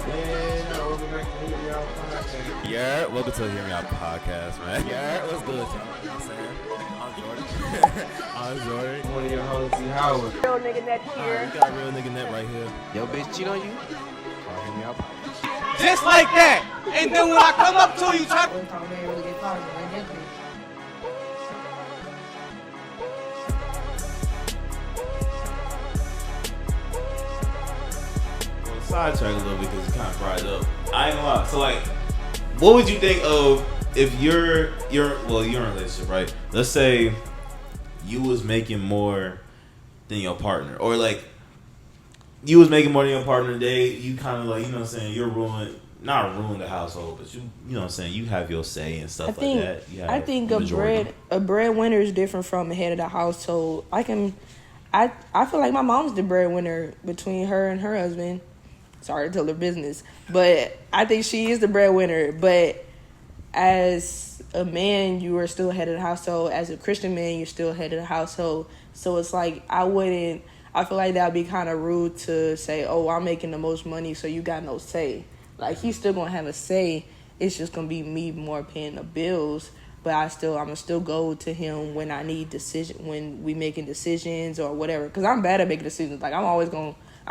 Yeah, welcome to the Hear Me Out podcast, man. Yeah, what's good, y'all? You know what I'm saying? I'm Jordan. I'm Jordan. One of your hosts, Howard. Real nigga Nette here. We got real nigga Nette right here. Yo, bitch, cheat on you? Hear Me Out podcast. Just like that. And then when I come up to you, try to... Sidetrack a little bit because it kind of brought it up. I ain't gonna lie. So like, what would you think of if you're in a relationship, right? Let's say you was making more than your partner, or like you was making more than your partner today. You kind of like, you know what I'm saying, you're not ruin the household, but you know what I'm saying, you have your say and stuff like that. I think a breadwinner is different from the head of the household. I feel like my mom's the breadwinner between her and her husband. Sorry to tell her business, but I think she is the breadwinner. But as a man, you are still head of the household. As a Christian man, you're still head of the household. So it's like I feel like that would be kind of rude to say, oh, I'm making the most money, so you got no say. Like, he's still gonna have a say. It's just gonna be me more paying the bills. But I'm gonna still go to him when I need when we making decisions or whatever. Because I'm bad at making decisions. Like,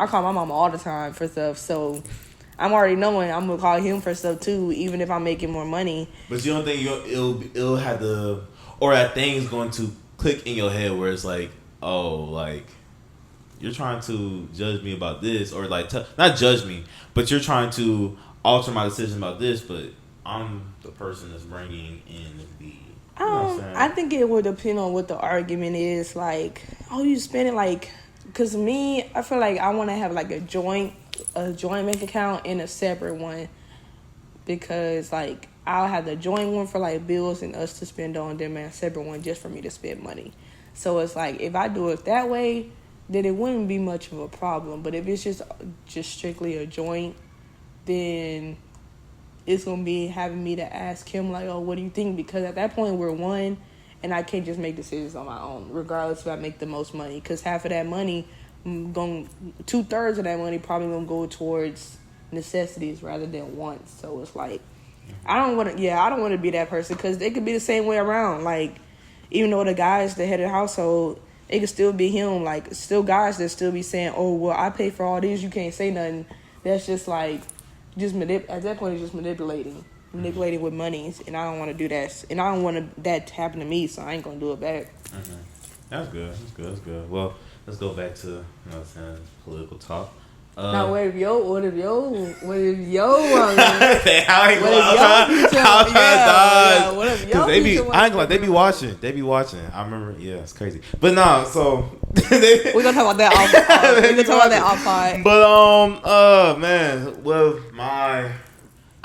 I call my mama all the time for stuff. So I'm already knowing I'm gonna call him for stuff too, even if I'm making more money. But you don't think it'll have the, or that thing's going to click in your head where it's like, oh, like, you're trying to judge me about this, or like not judge me, but you're trying to alter my decision about this, but I'm the person that's bringing in the, you know what I'm saying? I think it would depend on what the argument is. Like, oh, you spending like, because me, I feel like I want to have like a joint bank account and a separate one, because like I'll have the joint one for like bills and us to spend on them, and a separate one just for me to spend money. So it's like, if I do it that way, then it wouldn't be much of a problem. But if it's just strictly a joint, then it's going to be having me to ask him, like, oh, what do you think? Because at that point, we're one, and I can't just make decisions on my own, regardless if I make the most money. Because half of that money, 2/3 of that money probably going to go towards necessities rather than wants. So it's like, I don't want to be that person, because it could be the same way around. Like, even though the guy's the head of the household, it could still be him. Like, still guys that still be saying, oh, well, I pay for all these, you can't say nothing. That's just like, at that point, it's just manipulating with money, and I don't want to do that. And I don't want that to happen to me, so I ain't going to do it back. Mm-hmm. That's good. Well, let's go back to, you know what I'm saying, political talk. Now, what if yo woman? They be watching. I remember, yeah, it's crazy. But no, so we're gonna talk about that off pod. But man, with I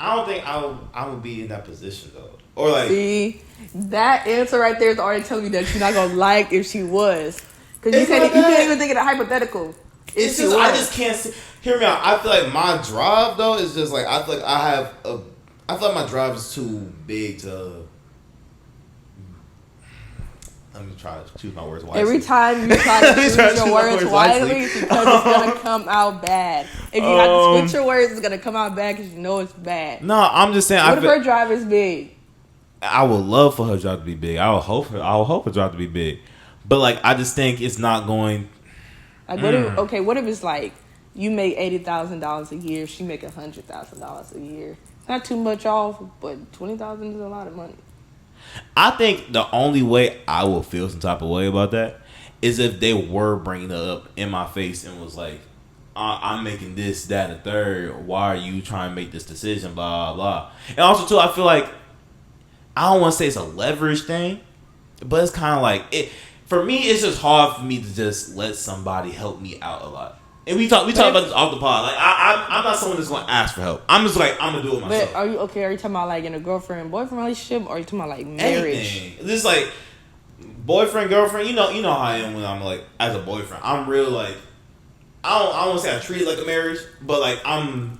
don't think I would be in that position though. Or like, see, that answer right there is already telling me that you're not gonna like if she was, because you can't even think of the hypothetical. It's just, I just can't see. Hear me out. I feel like my drive though is just like, I feel like I feel like my drive is too big to. Let me try to choose my words wisely. Every time you try to choose your words wisely, it's because it's gonna come out bad. If you have to switch your words, it's gonna come out bad because you know it's bad. No, I'm just saying. What if her drive is big? I would love for her drive to be big. I would hope her drive to be big, but like, I just think it's not going. Like, what if it's like you make $80,000 a year, she make $100,000 a year? Not too much off, but $20,000 is a lot of money. I think the only way I will feel some type of way about that is if they were bringing it up in my face and was like, I'm making this, that, and the third. Why are you trying to make this decision? Blah, blah. And also, too, I feel like, I don't want to say it's a leverage thing, but it's kind of like, for me, it's just hard for me to just let somebody help me out a lot. And we talk about this off the pod. Like, I'm not someone that's going to ask for help. I'm just like, I'm going to do it myself. But are you talking about like in a girlfriend-boyfriend relationship, or are you talking about like marriage? Anything. This is like boyfriend, girlfriend. You know how I am when I'm like, as a boyfriend. I'm real like, I don't want to say I treat it like a marriage, but like I'm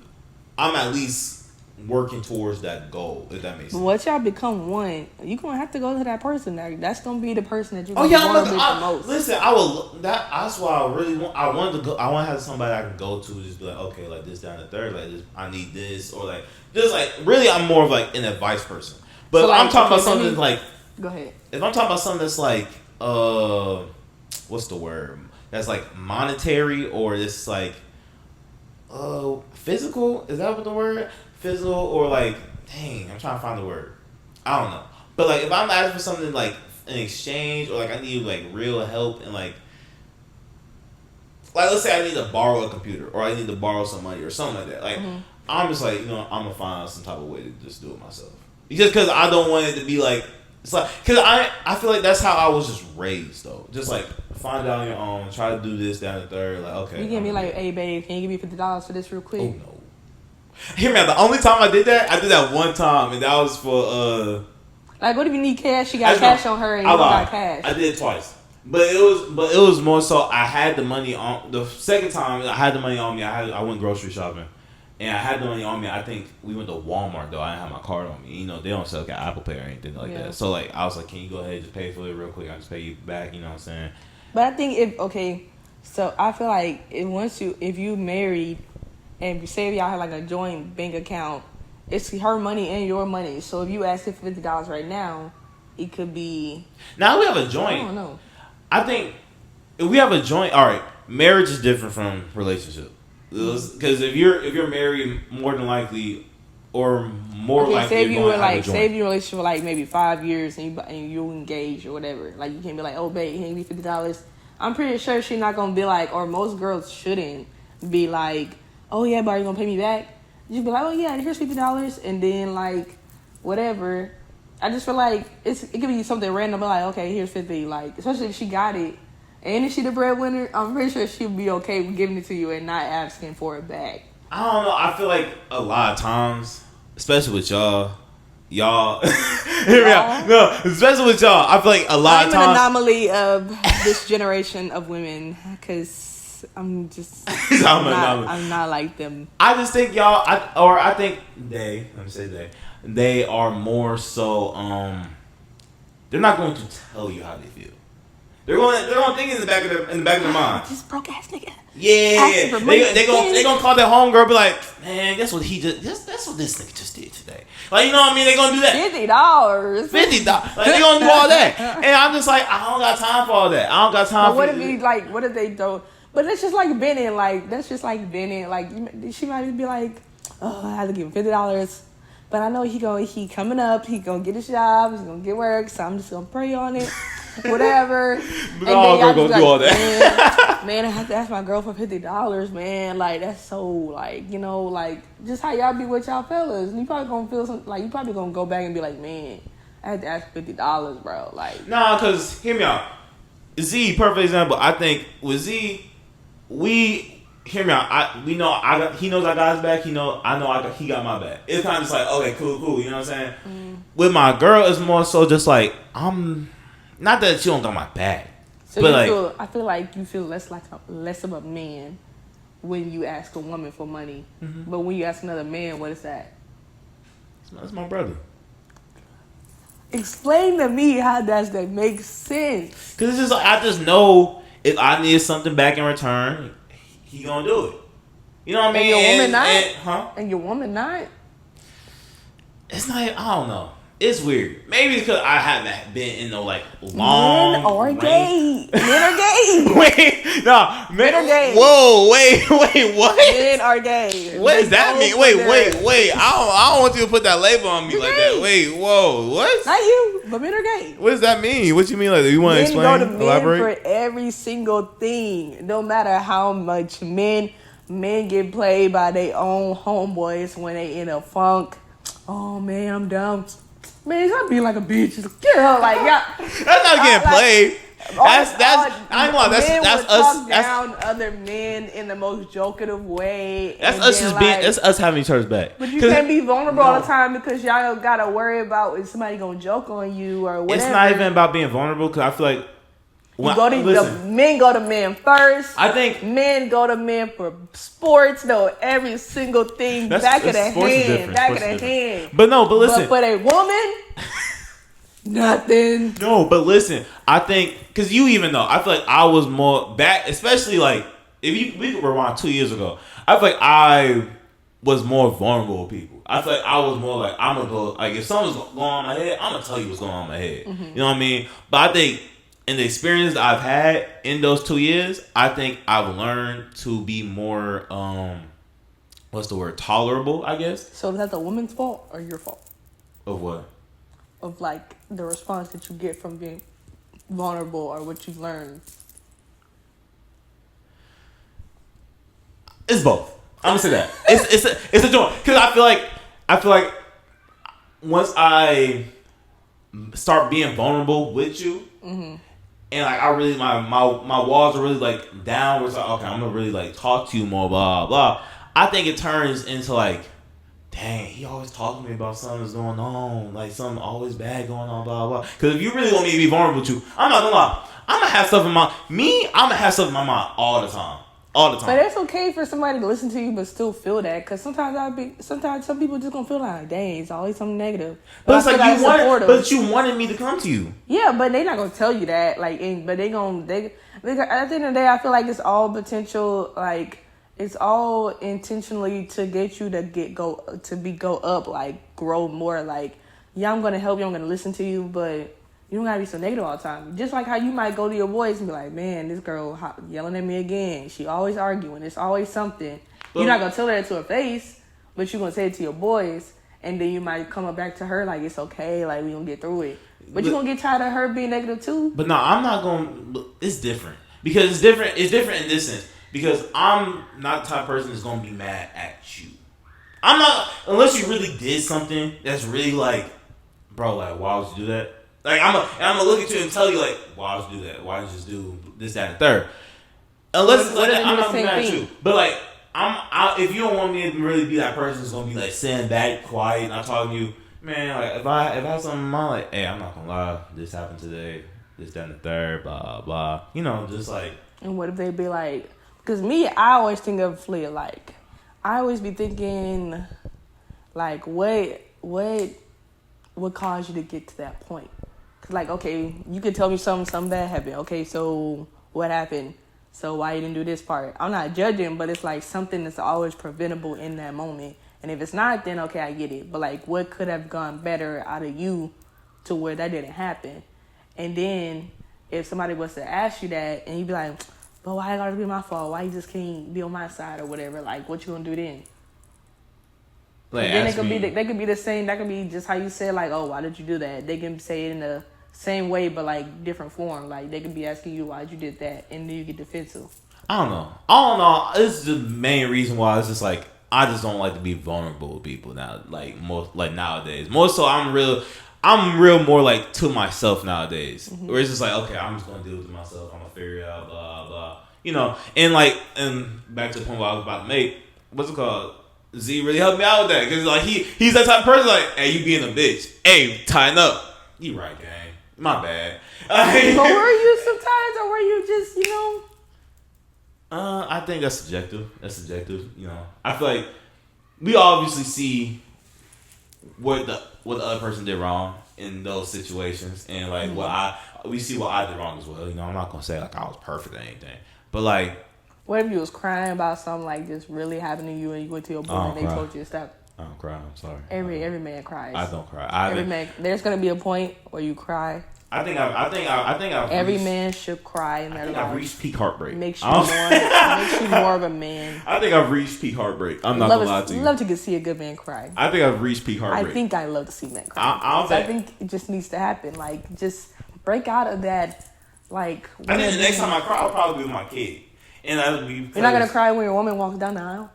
at least working towards that goal. If that makes sense. Once y'all become one, you gonna have to go to that person. That's gonna be the person that you. Oh yeah, the most. Listen, I will. That's why I really want. I wanted to go. I want to have somebody I can go to. Just be like, okay, like this down the third. Like this, I need this, or like just like really. I'm more of like an advice person. But so, like, I'm talking about something like. Go ahead. If I'm talking about something that's like, what's the word? That's like monetary, or it's like, physical. Is that what the word? Physical, or like, dang, I'm trying to find the word. I don't know. But like, if I'm asking for something like in exchange, or like I need like real help, and like let's say I need to borrow a computer, or I need to borrow some money, or something like that. Like, I'm just like, I'm gonna find some type of way to just do it myself. Just because I don't want it to be like. It's like, cause I feel like that's how I was just raised though. Just like find out on your own, try to do this, down the third. Like, okay. You can be like, hey babe, can you give me $50 for this real quick? Oh no. Hear me out. The only time I did that one time, and that was for like, what if you need cash? She got cash on her, and you got cash. I did it twice, but it was more so I had the money on the second time. I had the money on me. I went grocery shopping. And I had the money on me. I think we went to Walmart though. I didn't have my card on me. They don't sell like Apple Pay or anything like that. So like I was like, can you go ahead and just pay for it real quick? I'll just pay you back. You know what I'm saying? But I think so I feel like if you married and say if y'all have like a joint bank account, it's her money and your money. So if you ask her for $50 right now, it could be. Now we have a joint. I don't know. I think if we have a joint, all right. Marriage is different from relationship. Because if you're married, more than likely, or more likely, say if you were like, say if your relationship for like maybe 5 years and you engaged or whatever, like you can't be like, oh babe, can you give me $50? I'm pretty sure she's not gonna be like, or most girls shouldn't be like, oh yeah, but are you gonna pay me back? You be like, oh yeah, here's $50, and then like whatever. I just feel like it could be something random, but like, okay, here's 50, like especially if she got it. And if she the breadwinner, I'm pretty sure she'll be okay with giving it to you and not asking for it back. I don't know. I feel like a lot of times, especially with y'all, hear me out. No, especially with y'all, I feel like a lot of times. I'm an anomaly of this generation of women because I'm just I'm not like them. I just think y'all, I think they. Let me say they. They are more so. They're not going to tell you how they feel. They're gonna think in the back of their mind. This broke ass nigga. Yeah, they gonna call their homegirl, be like, man, guess what that's what this nigga just did today. Like, you know what I mean? They gonna do that. $50. Like, they gonna do all that, and I'm just like, I don't got time for all that. I don't got time. But what if they don't? But that's just like Bennett. Like that's just like Bennett. Like she might be like, oh, I have to give him $50. But I know he coming up. He gonna get a job. He's gonna get work. So I'm just gonna pray on it. Whatever. But all girl gonna do all that. Man, I have to ask my girl for $50, man. Like that's so like, like just how y'all be with y'all fellas. And you probably gonna feel something like you probably gonna go back and be like, man, I had to ask $50, bro. Like nah, cause hear me out. Z, perfect example. I think with Z, hear me out. He knows I got his back. He got my back. It's kind of just like, okay, cool. You know what I'm saying? Mm. With my girl, it's more so just like not that she don't got my back, so but I feel like you feel less of a man when you ask a woman for money. Mm-hmm. But when you ask another man, what is that? That's my brother. Explain to me how does that make sense? Because it's just like, I just know if I need something back in return, he gonna do it. You know what I mean? And your woman not? And your woman not? It's not. I don't know. It's weird. Maybe it's because I haven't been in no like long. Men are gay. Wait, no. Men are gay. Whoa, wait, what? Men are gay. What does that mean? Wait. I don't want you to put that label on me like that. Wait, whoa, what? Not you, but men are gay. What does that mean? What you mean? Like, you want to explain? Men go to men elaborate? for every single thing. No matter how much men get played by their own homeboys when they in a funk. Oh man, I'm down. Man, y'all be like a bitch. Get her, like, y'all. That's not getting played. I ain't gonna lie. That's us. Down other men in the most jokative way. That's us just being. That's us having each other's back. But you can't be vulnerable all the time because y'all gotta worry about if somebody gonna joke on you or whatever. It's not even about being vulnerable because I feel like The men go to men first. I think men go to men for sports, know every single thing. Back of the hand. But listen. But for a woman, nothing. No, but listen. I think because you even know, I feel like I was more back, especially like if we could rewind 2 years ago. I feel like I was more vulnerable with people. I feel like I was more like I'm gonna go like if something's going on in my head, I'm gonna tell you what's going on in my head. Mm-hmm. You know what I mean? But I think. In the experience I've had in those 2 years, I think I've learned to be more, tolerable, I guess. So is that the woman's fault or your fault? Of what? Of like the response that you get from being vulnerable or what you've learned. It's both. I'm gonna say that. It's a joint because I feel like once I start being vulnerable with you. Mm-hmm. And like I really my walls are really like down. Where it's like okay, I'm gonna really like talk to you more. Blah blah. I think it turns into like, dang, he always talking to me about something that's going on, like something always bad going on. Blah blah. Because if you really want me to be vulnerable with you, I'm not gonna lie. I'm gonna have stuff in my mind all the time. But it's okay for somebody to listen to you but still feel that because sometimes some people just gonna feel like dang it's always something negative. But it's like you wanted me to come to you. Yeah, but they're not gonna tell you that. Like, but at the end of the day, I feel like it's all potential. Like it's all intentionally to get you to go up, like grow more. Like yeah, I'm gonna help you. I'm gonna listen to you, but. You don't gotta be so negative all the time. Just like how you might go to your boys and be like, man, this girl yelling at me again. She always arguing. It's always something. You're not gonna tell her that to her face, but you're gonna say it to your boys. And then you might come up back to her like, it's okay. Like, we gonna get through it. But you're gonna get tired of her being negative too. But no, I'm not gonna. It's different. Because it's different. It's different in this sense. Because I'm not the type of person that's gonna be mad at you. I'm not, unless you really did something that's really like, bro, like, why would you do that? Like, I'm gonna look at you and tell you, like, why did you do that? Why did you just do this, that, and the third? Unless it's like that, I'm not gonna be mad at you. But, like, if you don't want me to really be that person who's gonna be, like, sitting back, quiet, not talking to you, man, like, if I have something in mind, like, hey, I'm not gonna lie, this happened today, this, that, and the third, blah, blah. You know, just like. And what if they be like, because me, I always think of Flea, like, I always be thinking, like, what caused you to get to that point? Like, okay, you could tell me something bad happened. Okay, so what happened? So why you didn't do this part? I'm not judging, but it's like something that's always preventable in that moment. And if it's not, then okay, I get it. But like, what could have gone better out of you to where that didn't happen? And then if somebody was to ask you that and you be like, but why it gotta be my fault? Why you just can't be on my side or whatever? Like, what you gonna do then? Like, then they could be the same. That could be just how you said, like, oh, why did you do that? They can say it in the same way, but like different form. Like they could be asking you why'd you did that, and then you get defensive. I don't know. This is the main reason why it's just like I just don't like to be vulnerable with people now. Like most, like nowadays, more so I'm real more like to myself nowadays. Mm-hmm. Where it's just like okay, I'm just gonna deal with it myself. I'm gonna figure it out. Blah blah. You know, and back to the point where I was about to make. What's it called? Z really helped me out with that because like he's that type of person like, hey, you being a bitch. Hey, tighten up. You right, gang. My bad. But were you sometimes, or were you just, you know? I think that's subjective. You know, I feel like we obviously see what the other person did wrong in those situations, and like we see what I did wrong as well. You know, I'm not gonna say like I was perfect or anything, but like, what if you was crying about something like just really happened to you, and you went to your boy and they told you to stop? I don't cry. I'm sorry. Every man cries. I don't cry. There's gonna be a point where you cry. I think I've every man should cry in their life. I've reached peak heartbreak. Makes you more of a man. I think I've reached peak heartbreak. I'm not gonna lie to you. Love to see a good man cry. I think I've reached peak heartbreak. I think I love to see men cry. I think it just needs to happen. Like just break out of that. Like I think the next time I cry, I'll probably be with my kid, and that'll be. You're not gonna cry when your woman walks down the aisle.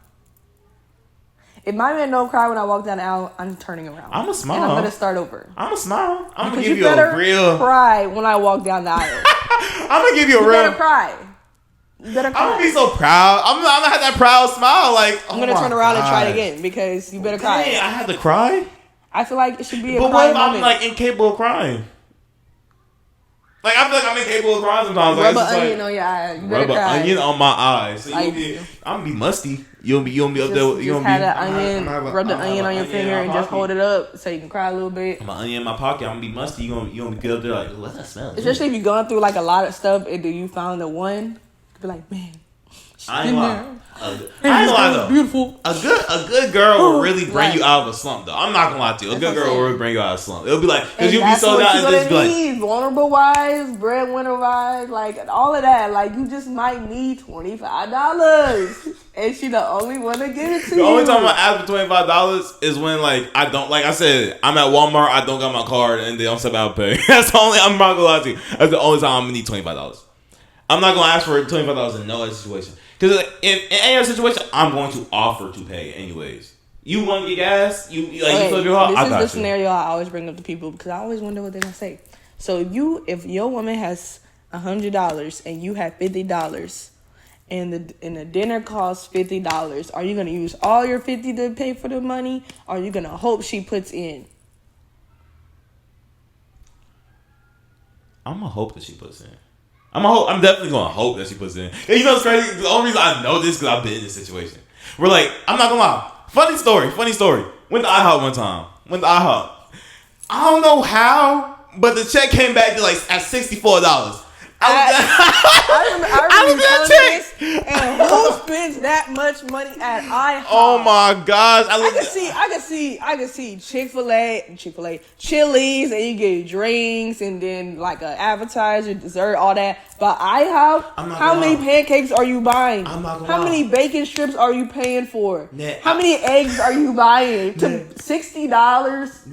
If my man don't cry when I walk down the aisle, I'm turning around. I'm a smile. And I'm going to start over. I'm a smile. I'm going to give you a real... cry when I walk down the aisle. I'm going to give you a real... You better cry. You better cry. I'm going to be so proud. I'm going to have that proud smile like, I'm going to turn around and try it again because you better cry. Dang, I had to cry? I feel like it should be a but cry what if moment. I'm like incapable of crying? Like I feel like I'm incapable of crying sometimes. Rub like, an onion on your eye. You better rub an cry. onion on my eyes. So Like, I'm gonna be musty. You don't be up there. You Just don't have be. that onion. Rub the onion on your finger and just hold it up so you can cry a little bit. My onion in my pocket. I'm gonna be musty. You gonna be up there like, what's that smell? Especially if you're going through like a lot of stuff and then you found the one, be like, man, I ain't lying. I ain't lying though. Beautiful. A good girl will really bring you out of a slump though. I'm not gonna lie to you. A good girl will really bring you out of a slump. It'll be like, because you'll be so down and just be like, vulnerable wise, breadwinner wise, like all of that. Like you just might need $25, and she the only one to give it to you. The only time I ask for $25 is when like I don't, like I said, I'm at Walmart, I don't got my card, and they don't step out pay. That's the only. I'm not gonna lie to you. That's the only time I'm gonna need $25. I'm not gonna ask for $25 in no other situation. Because in any other situation, I'm going to offer to pay anyways. You want to get gas? You flip your heart? I got you. This is the scenario I always bring up to people because I always wonder what they're gonna say. So if your woman has $100 and you have $50, and the dinner costs $50, are you gonna use all your $50 to pay for the money, or are you gonna hope she puts in? I'm gonna hope that she puts in. I'm definitely gonna hope that she puts in. And you know what's crazy? The only reason I know this because I've been in this situation. We're like, I'm not gonna lie. Funny story. Went to iHop one time. I don't know how, but the check came back to like at $64. I remember that check. And who spends that much money at iHop? Oh my gosh! I can see Chick-fil-A, Chili's, and you get drinks and then like an appetizer, dessert, all that. But iHop, how many pancakes are you buying? How many bacon strips are you paying for? How many eggs are you buying to $60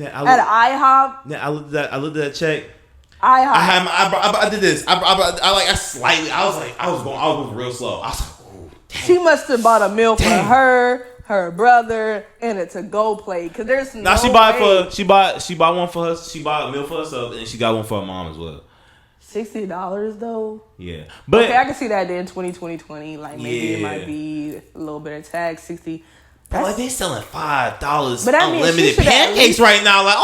at iHop? I looked at that check. I did this. I was going real slow. I was like, oh, damn. She must have bought a meal for her brother, and a to-go plate. Cause there's no she bought one for her. She bought a meal for herself, and she got one for her mom as well. $60 though. Yeah, but okay, I can see that then 2020. Like maybe it might be a little bit of tax. 60. But like they selling $5 but I mean, unlimited pancakes right now. Like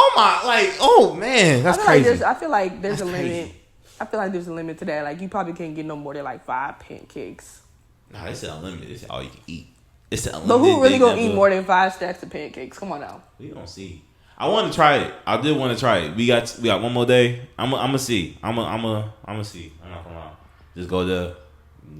oh man, that's crazy. I feel like there's a limit. I feel like there's a limit to that. Like you probably can't get no more than like 5 pancakes. Nah, they said unlimited. They said all you can eat. It's unlimited. But who really gonna eat more than 5 stacks of pancakes? Come on now. We gonna see. I want to try it. I did want to try it. We got one more day. I'm gonna see. I'm gonna see. I'm not gonna lie. Just go there.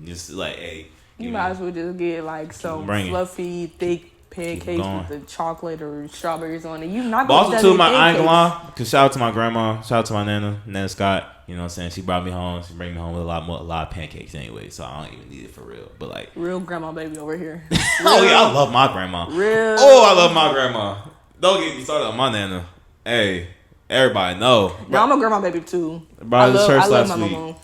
Just like hey. You might as well just get like some fluffy, thick pancakes with the chocolate or strawberries on it. You not gonna also too, I ain't gonna lie. Cause shout out to my grandma. Shout out to my Nana Scott. You know what I'm saying? She brought me home. She bring me home with a lot of pancakes anyway. So I don't even need it for real. But like real grandma baby over here. Oh yeah, I love my grandma. Real. Oh, I love my grandma. Don't get me started on my Nana. Hey, everybody know. No, I'm a grandma baby too. Brought to church last week.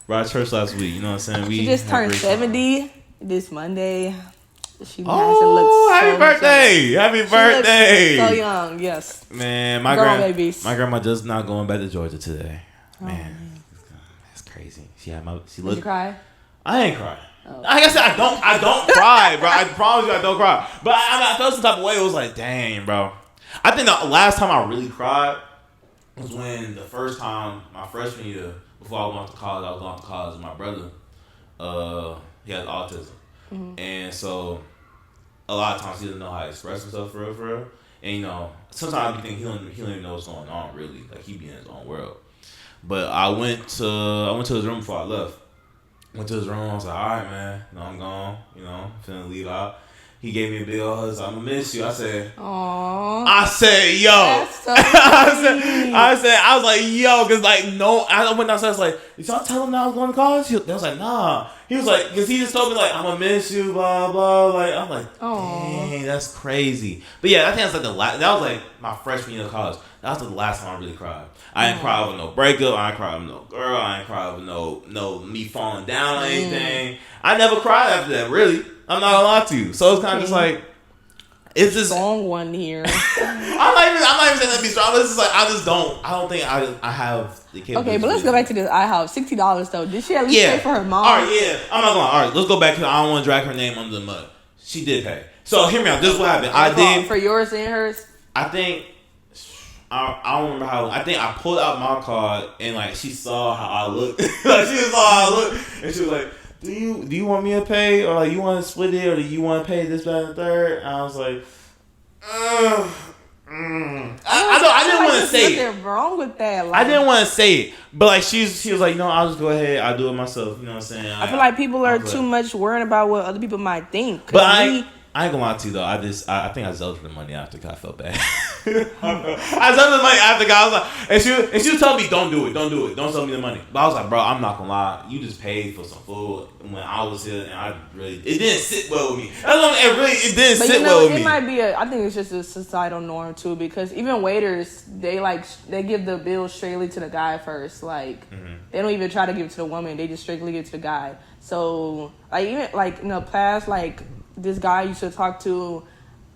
Brought to church last week. You know what I'm saying? She just turned 70 this Monday. She happy birthday! Happy birthday! So young, yes. Man, my grandma just not going back to Georgia today. Man, that's crazy. Did you cry? I ain't crying. Oh. Like I said, I don't cry, bro. I promise you, I don't cry. But I felt some type of way. It was like, dang, bro. I think the last time I really cried was when the first time my freshman year, before I went to college, I was going to college with my brother. He has autism, and so a lot of times he doesn't know how to express himself for real. And you know, sometimes you think he don't even know what's going on really. Like he be in his own world. But I went to his room before I left. Went to his room. I was like, all right, man. You know, I'm gone. You know, finna leave out. He gave me a big old hug. I'm gonna miss you. I said, aww. I said, yo. That's so I was like, yo, because like, no. I went outside. I was like, did y'all tell him that I was going to college? They was like, nah. He was like, because he just told me like, I'm gonna miss you, blah blah. Like I'm like, dang, that's crazy. But yeah, I think that's like the last. That was like my freshman year of college. That was the last time I really cried. I ain't cried with no breakup. I ain't cried with no girl. I ain't cried with no me falling down or anything. I never cried after that. Really, I'm not gonna lie to you. So it's kind of just like it's just strong one here. I'm not even saying that be strong. But it's just like I don't think I have the capability. Okay, but let's go back to this iHop. $60 though. Did she at least pay for her mom? All right, yeah. I'm not gonna lie. All right, let's go back to. I don't want to drag her name under the mud. She did pay. So hear me out. This is what happened. I did for yours and hers. I think I don't remember how. I think I pulled out my card and like she saw how I looked. Like she saw how I looked, and she was like, "Do you want me to pay, or like you want to split it, or do you want to pay this, that, and the third?" And I was like, I didn't want to say it. Nothing wrong with that. I didn't want to say it, but like she was like, "No, I'll just go ahead. I'll do it myself." You know what I'm saying? I feel like people are too much worried about what other people might think. But I ain't gonna lie to you though. I think I zelted the money after because I felt bad. I zelted the money after because I was like, and she was telling me, don't do it, don't sell me the money. But I was like, bro, I'm not gonna lie. You just paid for some food when I was here, and it didn't sit well with me. It didn't sit well with me. It might be I think it's just a societal norm too, because even waiters, they give the bill straightly to the guy first. Like they don't even try to give it to the woman. They just strictly give it to the guy. So like even like in the past, like this guy I used to talk to,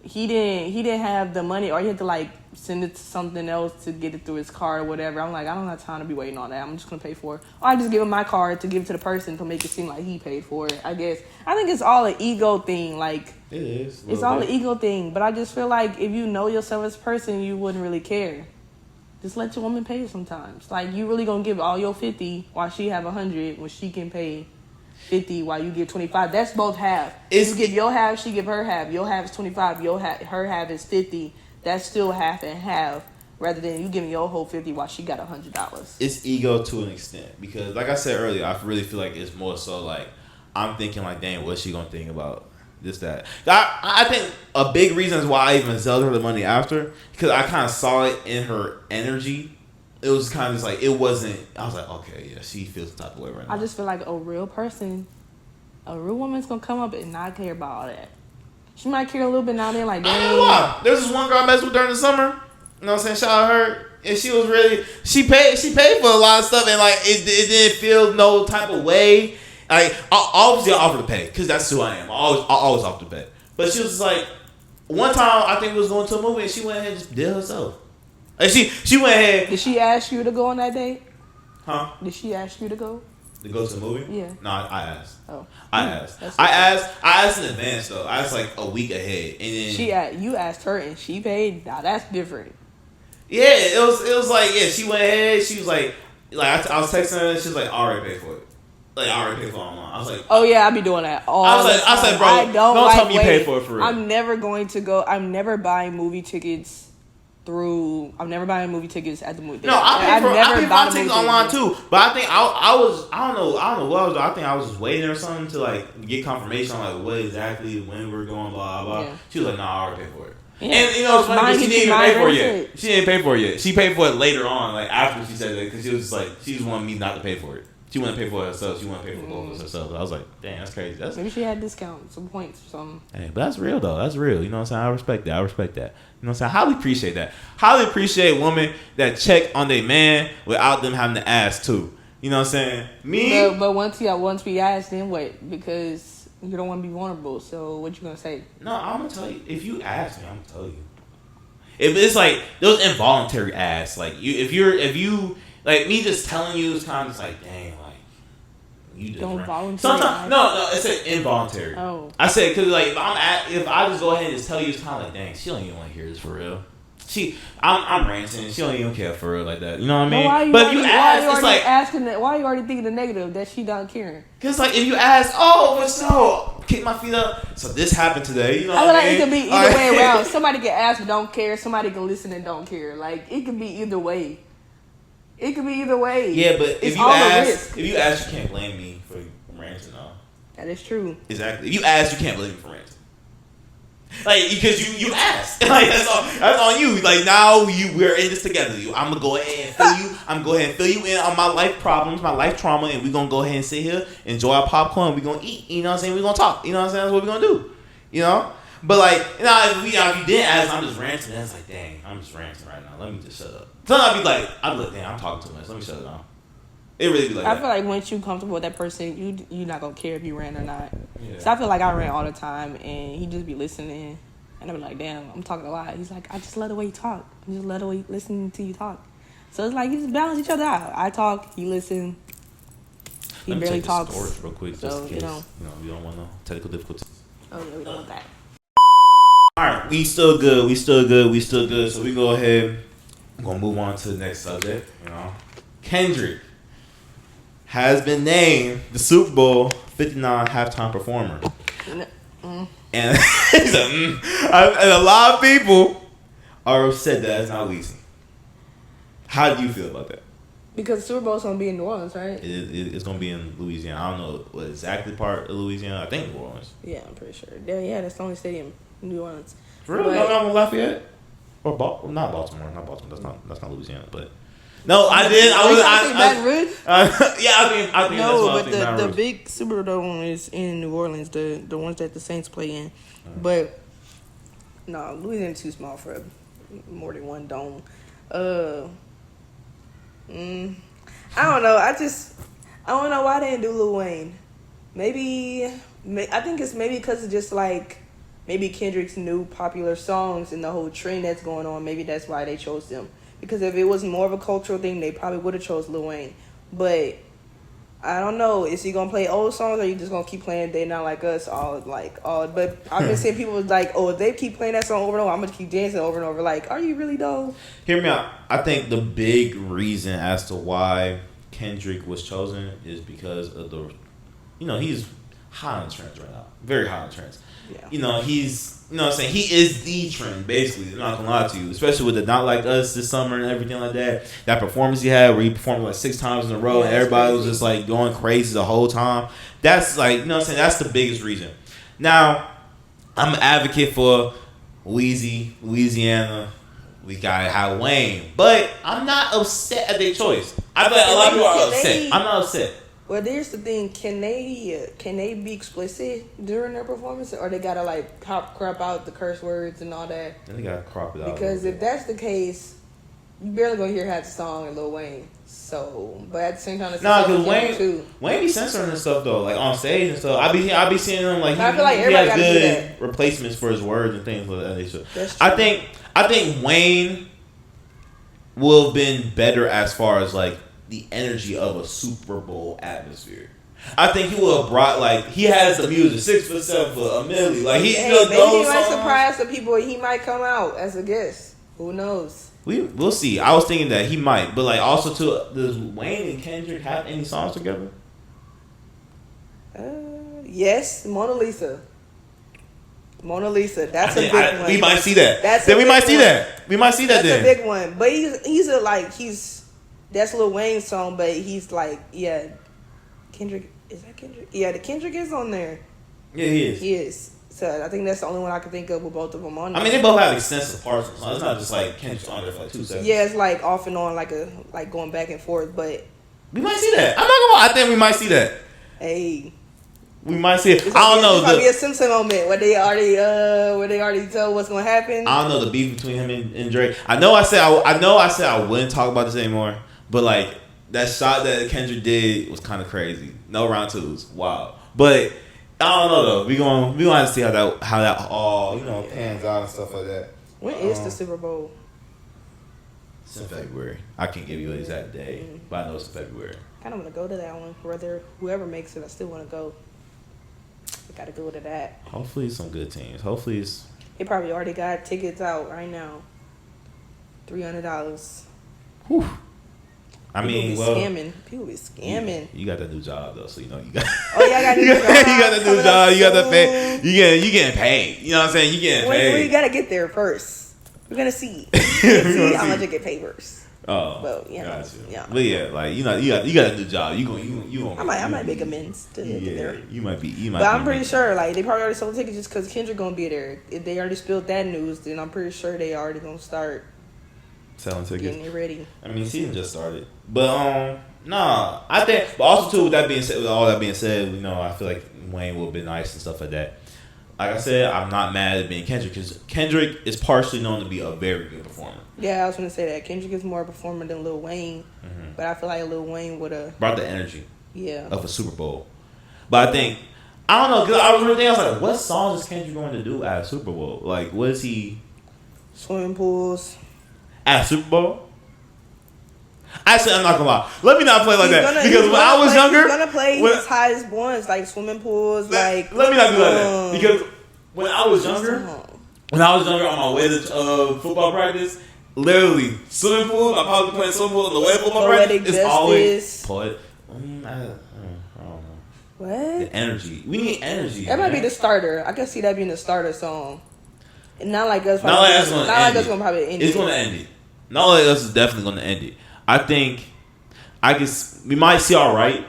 he didn't have the money, or he had to like send it to something else to get it through his card or whatever. I'm like, I don't have time to be waiting on that. I'm just gonna pay for it. Or I just give him my card to give it to the person to make it seem like he paid for it. I guess I think it's all an ego thing. Like it is. It's all an ego thing. But I just feel like if you know yourself as a person, you wouldn't really care. Just let your woman pay sometimes. Like you really gonna give all your 50 while she have 100 when she can pay 50 while you give 25. That's both half. You give your half, she give her half. Your half is 25. Her half is 50. That's still half and half, rather than you giving your whole 50 while she got $100. It's ego to an extent because, like I said earlier, I really feel like it's more so like I'm thinking like, dang, what's she gonna think about this, that? I think a big reason is why I even sold her the money after, because I kind of saw it in her energy. It was kind of just like, it wasn't, I was like, okay, yeah, she feels the type of way right now. I just feel like a real woman's gonna come up and not care about all that. She might care a little bit now and then, like, dang. There's this one girl I messed with during the summer. You know what I'm saying? Shout out her. And she was really, she paid for a lot of stuff, and like, it didn't feel no type of way. Like, obviously I offered to pay, because that's who I am. I always offer to pay. But she was just like, one time I think we was going to a movie, and she went ahead and just did herself. Like she went ahead. Did she ask you to go on that date? Huh? Did she ask you to go? To go to the movie? Yeah. No, I asked. Oh. I asked in advance though. I asked like a week ahead, and then you asked her and she paid. Now that's different. Yeah, it was like, yeah, she went ahead. She was like I was texting her, and she was like, I already paid for it. Like, I already paid for it online. I was like, oh yeah, I be doing that all I was like, bro, don't tell me you paid for it for real. I'm never going to go. I'm never buying movie tickets I'm never buying movie tickets at the movie. No, I pay for tickets online too. But I think I don't know what I was. I think I was just waiting or something to like get confirmation on like what exactly when we're going, blah blah. Yeah. She was like, nah, I already paid for it. Yeah. And you know, it's funny, she didn't even pay for it yet. She didn't pay for it yet. She paid for it later on, like after she said that, because she was just like, she just wanted me not to pay for it. She wanted to pay for it herself. She wanted to pay for both of us herself. I was like, dang, that's crazy. Maybe she had discounts, some points or something. Hey, but that's real though. That's real. You know what I'm saying? I respect that. You know what I'm saying? I highly appreciate that. Highly appreciate women that check on their man without them having to ask too. You know what I'm saying? Me. But once we ask, then what? Because you don't want to be vulnerable. So what you gonna say? No, I'm gonna tell you. If you ask me, I'm gonna tell you. If it's like those involuntary asks, like if you like me just telling you, it's kind of just like, dang, like you just don't volunteer. Sometimes no, it said involuntary. Oh, I said because like if I just go ahead and just tell you, it's kind of like, dang, she don't even want to hear this for real. I'm ranting. She don't even care for real like that. You know what I mean? But if you ask, it's like asking that. Why are you already thinking the negative that she not caring? Because like if you ask, oh, what's up? Kick my feet up. So this happened today. You know what I mean? It could be either way around. Somebody can ask and don't care. Somebody can listen and don't care. Like it could be either way. It could be either way. Yeah, but if you ask, you can't blame me for ranting. No. That is true. Exactly. If you ask, you can't blame me for ranting. Like, because you asked. Like, that's on you. Like, now we're in this together. I'm going to go ahead and fill you. I'm going to go ahead and fill you in on my life problems, my life trauma, and we're going to go ahead and sit here, enjoy our popcorn, we're going to eat. You know what I'm saying? We're going to talk. You know what I'm saying? That's what we're going to do. You know? But, like, if you didn't ask, I'm just ranting. Then it's like, dang, I'm just ranting right now. Let me just shut up. Sometimes I'd be like, dang, I'm talking too much. Let me shut it down. It really be like that. I feel like once you're comfortable with that person, you're not going to care if you ran or not. Yeah. So I feel like I ran all the time, and he just be listening. And I'm like, damn, I'm talking a lot. He's like, I just love the way you talk. I just love the way you listen to you talk. So it's like, you just balance each other out. I talk, he listen. He barely talks. Let me check the storage real quick, so, just in case. We don't want no technical difficulties. Oh, yeah, we don't want that. All right, we still good. So we go ahead I'm gonna move on to the next subject. Kendrick has been named the Super Bowl 59 halftime performer, and and a lot of people are upset that it's not Weezy. How do you feel about that? Because Super Bowl's gonna be in New Orleans, right? It's gonna be in Louisiana. I don't know what exactly part of Louisiana. I think New Orleans. Yeah, I'm pretty sure. Yeah, that's the only stadium in New Orleans. Really? No, Lafayette or not Baltimore. Not Baltimore. That's not Louisiana. But no, I did. Baton Rouge. Yeah, I think that's No, what but the big Super Bowl is in New Orleans. The ones that the Saints play in, but no, Louisiana's too small for more than one dome. I don't know. I don't know why they didn't do Lil Wayne. I think it's maybe because of just like maybe Kendrick's new popular songs and the whole trend that's going on. Maybe that's why they chose them. Because if it was more of a cultural thing, they probably would have chose Lil Wayne. But I don't know. Is he gonna play old songs, or are you just gonna keep playing "They Not Like Us" But I've been seeing people like, oh, if they keep playing that song over and over, I'm gonna keep dancing over and over. Like, are you really though? Hear me out. I think the big reason as to why Kendrick was chosen is because of he's high on trends right now, very high on trends. Yeah. He's what I'm saying, he is the trend basically. I'm not gonna lie to you, especially with the "Not Like Us" this summer and everything like that. That performance he had where he performed like 6 times in a row and everybody was just like going crazy the whole time. That's like, what I'm saying, that's the biggest reason. Now, I'm an advocate for Weezy, Louisiana. We gotta have Wayne, but I'm not upset at their choice. I feel like a lot of people are upset. I'm not upset. Well, there's the thing. Can they be explicit during their performance, or they gotta like crop out the curse words and all that? Then they gotta crop it out. Because if that's the case, you barely gonna hear half the song in Lil Wayne. So, but at the same time, because Wayne be censoring and stuff though, like on stage and stuff. I be seeing him like he has good replacements for his words and things like that. That's true. I think Wayne will have been better as far as like the energy of a Super Bowl atmosphere. I think he will have brought, like, he has the music 6 foot 7 foot, a milli. Like maybe he might surprise the people. He might come out as a guest. Who knows? We'll see. I was thinking that he might, but like also too, does Wayne and Kendrick have any songs together? Yes, Mona Lisa. That's a big one. We might see that. We might see that. That's a big one. But he's that's Lil Wayne's song, but he's like, yeah, Kendrick, is that Kendrick? Yeah, the Kendrick is on there. Yeah, he is. He is. So I think that's the only one I can think of with both of them on there. I mean, they both have extensive parts of the song. It's not just like Kendrick's on there for like 2 seconds. Yeah, it's like off and on, like going back and forth, but we might see that. I'm not gonna lie, I think we might see that. Hey. We might see it. I don't know. It's gonna be a Simpson moment where they already tell what's gonna happen. I don't know the beef between him and Drake. I know I said I wouldn't talk about this anymore, but like that shot that Kendrick did was kind of crazy. No round twos, wow. But I don't know though. We gonna have to see how that all pans out and stuff like that. When is the Super Bowl? It's in February. I can't give you an exact day, but I know it's in February. I kind of want to go to that one. Whether whoever makes it, I still want to go. I gotta go to that. Hopefully it's some good teams. Hopefully it's... They probably already got tickets out right now. $300. Whew. People be scamming. You got that new job though, so you got. Oh yeah, I got a new job. You got the new job. You got the pay. You getting paid. You know what I'm saying? You getting paid. Well, you gotta get there first. We're gonna see. See how much I get paid first. Oh, well, yeah. But yeah, like you got a new job. You gonna. I might make amends to get there. You might be. But I'm pretty sure, like they probably already sold tickets just because Kendrick gonna be there. If they already spilled that news, then I'm pretty sure they already gonna start selling tickets, getting it ready. I mean, season just started, but nah. I think, but also too, with all that being said, I feel like Wayne will be nice and stuff like that. Like I said, I'm not mad at being Kendrick because Kendrick is partially known to be a very good performer. Yeah, I was going to say that. Kendrick is more a performer than Lil Wayne, but I feel like Lil Wayne would have... brought the energy of a Super Bowl. But I think... I don't know, because I was really thinking, I was like, what songs is Kendrick going to do at a Super Bowl? Like, what is he... Swimming pools. At a Super Bowl? Actually, I'm not going to lie. Let me not play like that. Because when I was younger... He's going to play his highest ones, like swimming pools, Let me not do that. Because when I was younger... on my way to football practice, Literally, swimming pool. I'm probably playing swimming pool in the wave pool. My Poetic friend. It's always Justice. poet. I don't know. What? The energy. We need energy. That might be the starter. I can see that being the starter song. And not like us. Not like us gonna end it. Gonna probably end it. It's gonna end it. Not like us is definitely gonna end it. I think we might see Alright.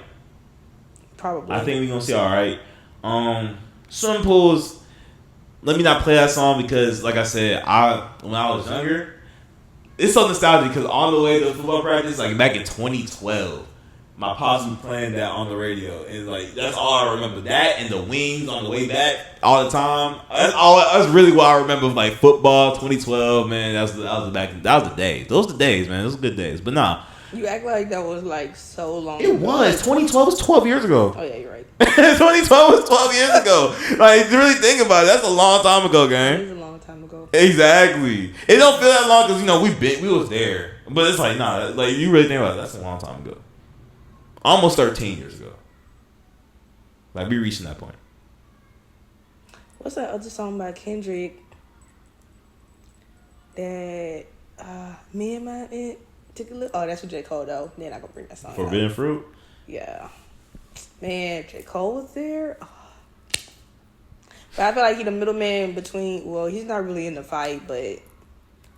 Probably. I think we're gonna see Alright. Swimming pools. Let me not play that song because, like I said, when I was younger, it's so nostalgic because on the way to football practice, like back in 2012, my pops was playing that on the radio, and like that's all I remember. That and the Wings on the way back all the time. That's really what I remember of like football 2012. Man, that was the days. Those were the days, man. Those were good days. But nah, you act like that was like so long. It was 2012 was 12 years ago. Oh yeah, you're right. 2012 was 12 years ago. Like, really think about it. That's a long time ago, gang. It was a long time ago. Exactly. It don't feel that long because, we was there. But it's like, nah, like, you really think about it. That's a long time ago. Almost 13 years ago. Like, we reaching that point. What's that other song by Kendrick that me and my aunt took a look? Oh, that's what J. Cole, though. They're not going to bring that song out. Forbidden Fruit? Yeah. Man, J. Cole was there. Oh. But I feel like he's the middleman between, well, he's not really in the fight, but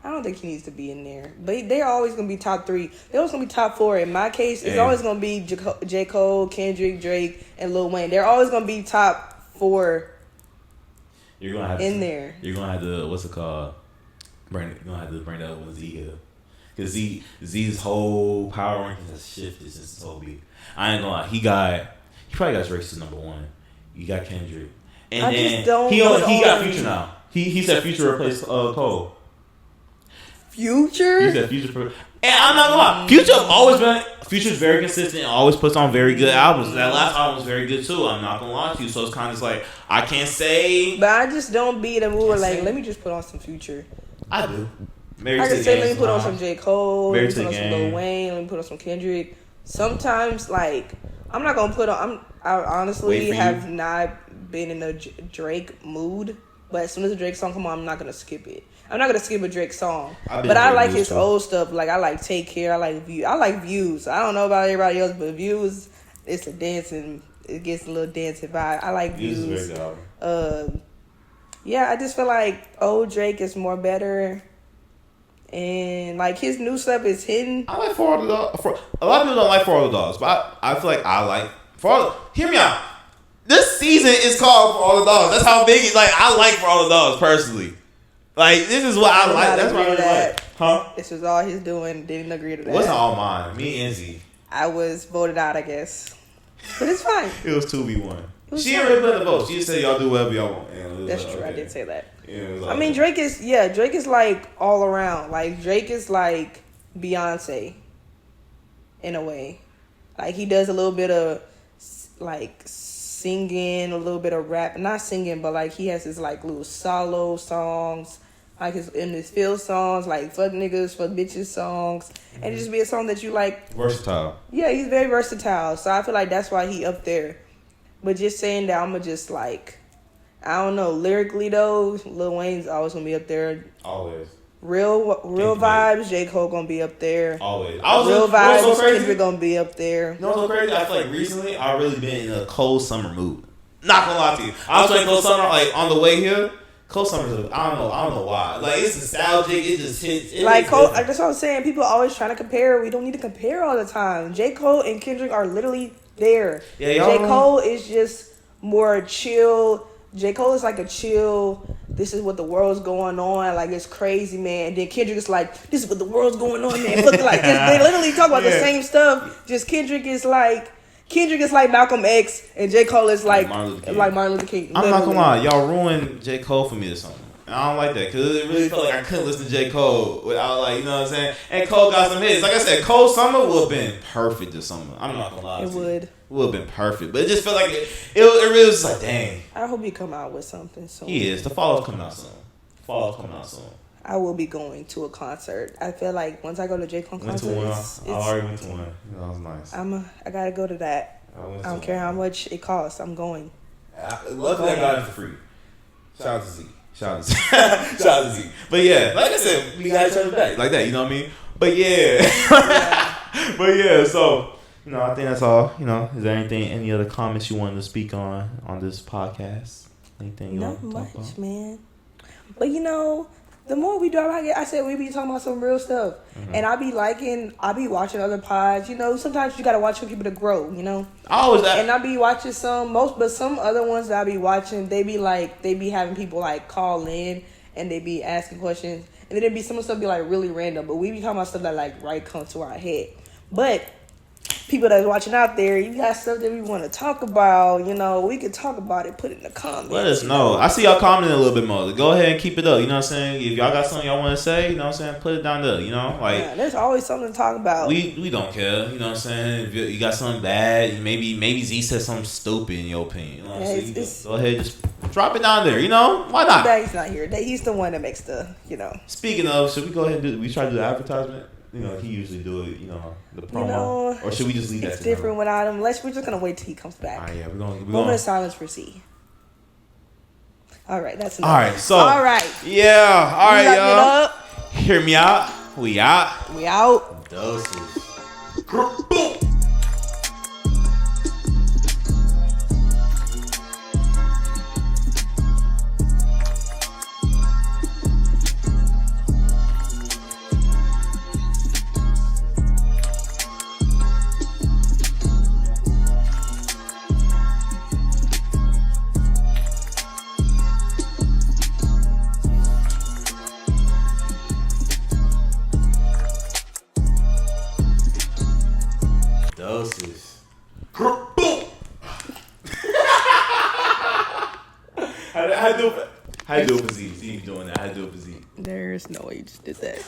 I don't think he needs to be in there. But they're always going to be top 3. They're always going to be top 4. In my case, it's always going to be J. Cole, Kendrick, Drake, and Lil Wayne. They're always going to be top 4 You're gonna have there. You're going to have to, what's it called? You're going to have to bring that up with Z here. Because Z's whole power rankings has shifted since Toby. I ain't gonna lie. He probably got Drake's number 1. You got Kendrick. And I then just don't he got Future now. He said Future replaced Cole. Future? He said Future. And I'm not gonna lie. Future's very consistent and always puts on very good albums. That last album was very good too. I'm not gonna lie to you. So it's kind of just like, I can't say. But I just don't be in the mood like, let me just put on some Future. I do. I can say, let me put on some J. Cole, let me put on some Lil Lil Wayne, let me put on some Kendrick. Sometimes, like, I'm not gonna put on. I honestly have not been in a Drake mood, but as soon as a Drake song come on, I'm not gonna skip it. I'm not gonna skip a Drake song, but I like his old stuff. Like, I like Take Care. I like Views. I don't know about everybody else, but Views, it's a dancing. It gets a little dancing vibe. I like Views. Views is very good. Yeah, I just feel like old Drake is more better. And like his new stuff is hidden. I like For All the Dogs. A lot of people don't like For All the Dogs, but I feel like I like For All the. Hear me out. This season is called For All the Dogs. That's how big. Like, I like For All the Dogs personally. Like, this is what I like. That's what I really like. Huh? This was all he's doing. Didn't agree to that. It wasn't all mine. Me and Z. I was voted out, I guess, but it's fine. It was 2v1. She didn't really play the vote. She just said y'all do whatever y'all want. That's true. Okay. I did say that. Yeah, I mean, Drake is like all around. Like, Drake is like Beyonce in a way. Like, he does a little bit of like singing, a little bit of rap. Not singing, but like he has his like little solo songs, like his field songs, like fuck niggas, fuck bitches songs, and it just be a song that you like. Versatile. Yeah, he's very versatile. So I feel like that's why he up there. But just saying that, I'ma just like, I don't know, lyrically though, Lil Wayne's always gonna be up there. Always. Real vibes, J. Cole gonna be up there. Always. Real vibes, Kendrick gonna be up there. You know what's so crazy? I feel like recently I've really been in a cold summer mood. Not gonna lie to you. I was playing cold summer like on the way here. Cold summer's I don't know why. Like, it's nostalgic. It just hits. Like Cole, that's what I'm saying. People are always trying to compare. We don't need to compare all the time. J. Cole and Kendrick are literally there. Yeah, J. Cole is just more chill. J. Cole is like a chill. This is what the world's going on. Like, it's crazy, man. And then Kendrick is like, this is what the world's going on, man. Look, like, they literally talk about the same stuff. Just Kendrick is like Malcolm X, and J. Cole is like Martin Luther King. I'm not gonna lie, y'all ruined J. Cole for me or something. And I don't like that because it really felt like I couldn't listen to J. Cole without, like, you know what I'm saying? And Cole got some hits. Like I said, Cold Summer would have been perfect this summer. I'm not gonna lie. It would. It would have been perfect. But it just felt like it really was like, dang. I hope you come out with something soon. He is. The fall coming out soon. I will be going to a concert. I feel like once I go to J. Cole concert, I already went to one. That was nice. I gotta go to that. I don't care how much it costs. I'm going. Luckily, I got it for free. Shout out to Z. Shout out to shout out to Z. But yeah, like I said, we got each other back like that. You know what I mean? But yeah, but yeah. So I think that's all. Is there any other comments you wanted to speak on this podcast? Anything you want to talk about? Man. But the more we drop, I said we be talking about some real stuff, and I be watching other pods. Sometimes you gotta watch people to grow. Always that. And I be watching some other ones that I be watching. They be having people like call in and they be asking questions, and then there be some stuff be like really random. But we be talking about stuff that like right comes to our head. But people that's watching out there, you got stuff that we want to talk about. We could talk about it. Put it in the comments. Let us know. I see y'all commenting a little bit more. Go ahead and keep it up. You know what I'm saying? If y'all got something y'all want to say, put it down there. There's always something to talk about. We don't care. You know what I'm saying? If you got something bad, maybe Z said something stupid in your opinion. Go ahead, just drop it down there. Why not? He's not here. He's the one that makes the. Speaking of, should we go ahead and we try to do the advertisement? He usually do it, the promo. Or should we just leave that to him? It's different without him. We're just going to wait till he comes back. All right, yeah, we're going. Moment of silence for C. All right, that's enough. All right, so. All right. Yeah, all right, y'all. Hear me out. We out. We out. Doses. Doses. How do it for Z? Z doing that. How do it for Z? There's no way you just did that.